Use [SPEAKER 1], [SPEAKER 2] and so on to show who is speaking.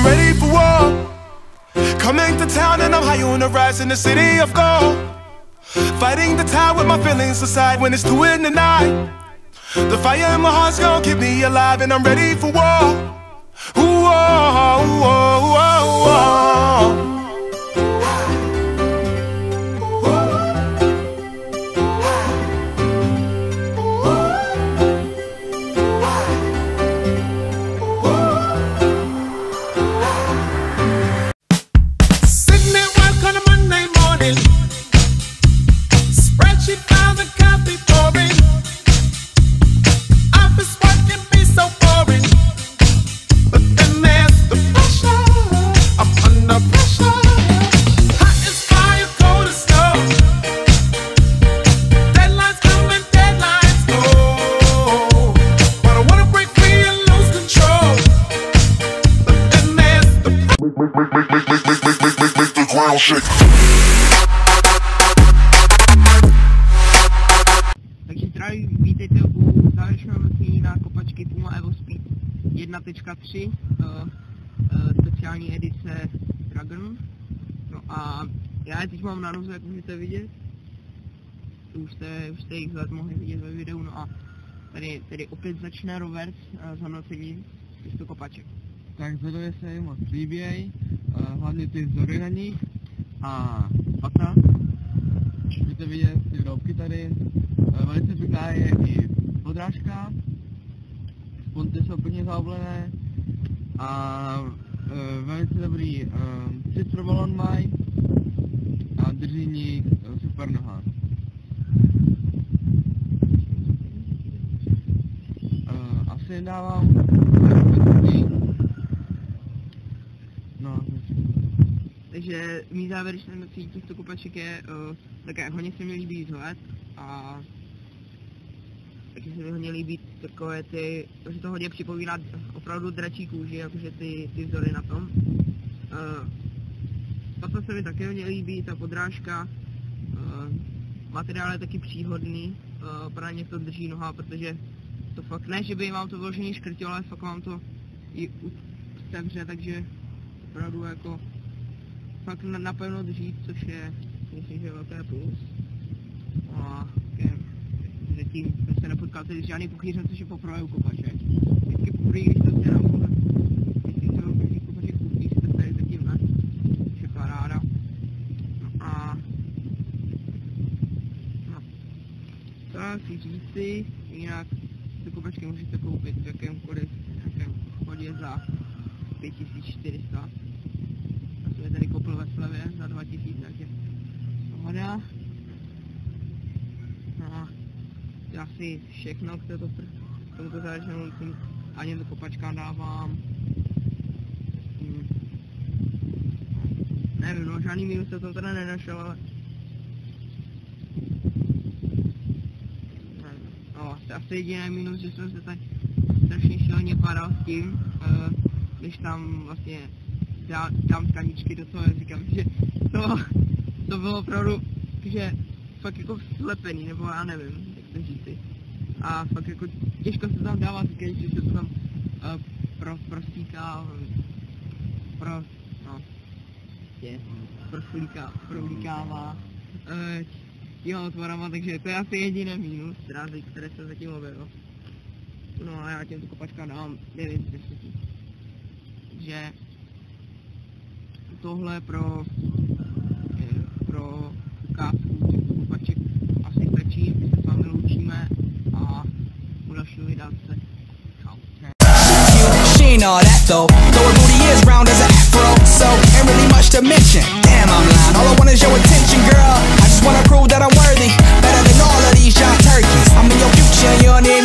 [SPEAKER 1] I'm ready for war. Coming to town and I'm high on the rise in the city of gold. Fighting the tide with my feelings aside when it's 2 in the night. The fire in my heart's gonna keep me alive and I'm ready for war. Ooh, oh, oh, oh, oh, oh.
[SPEAKER 2] Takže zdraví, vítejte u závěrečného hodnocení na kopačky Puma Evo Speed 1.3, speciální edice Dragon. No a já je teď mám na noze, jak můžete vidět. Už jste jich mohli vidět ve videu, no a tady opět začne Robert s hodnocením těchto kopaček.
[SPEAKER 3] Tak zveduje se jim moc líběj, hlavně ty vzory na nich a pata. Můžete vidět ty hroubky tady, velice pěkná je i podrážka, sponty jsou plně zaoblené a velice dobrý citrobalon mají a drží ní super noha. Asi dávám
[SPEAKER 2] Takže mý závěrečné hodnocení těchto kopaček je také hodně se mi líbí vzhled a taky se mi hodně líbí takové ty, že to hodně připomíná opravdu dračí kůži, jakože ty vzory na tom. Pasa se mi také hodně líbí, ta podrážka, materiál je taky příhodný, právě to drží noha, protože to fakt ne, že by vám to vložení škrtilo, ale fakt vám to i sevře, takže opravdu jako fakt napevno drží, což je, myslím, že velké plus. A zatím jsem se nepotkal tedy s žádným pokýřem, což je poprvé u kopaček. Vždycky poprvé, když to dělám, jestli to u kopaček půjčí, se tady zatím ne, což je paráda. No a to chci říci, jinak ty kopačky můžete koupit v jakémkoliv obchodě za 5400. Já jsem tady koupil ve slevě za 2000, takže pohoda. No, to je asi všechno k tomuto závěrečnému hodnocení. Ani do kopačka dávám. Nevím, no žádný minus jsem tam teda nenašel, ale no, to je asi jediný minus, že jsem se tady strašně šíleně padal s tím, když tam vlastně dám tkaničky do toho, říkám, že to bylo opravdu, že fakt jako slepený, nebo já nevím, jak to říci. A fakt jako těžko se tam dává tkaničky, že se to tam prostíká, prolíkává těma otvorama, takže to je asi jediný mínus, které se zatím objevilo. No a já těmto kopačkám dávám 9 z 10. Takže tohle pro ukázku těchto kopaček asi stačí, my se s vámi loučíme a u dalšího videa se čau.
[SPEAKER 4] She ain't all that though, though her booty is round as an afro, so ain't really much to mention. Damn, I'm lying, all I want is your attention, girl. I just wanna prove that I'm worthy, better than all of these young turkeys. I'm in your future, you don't need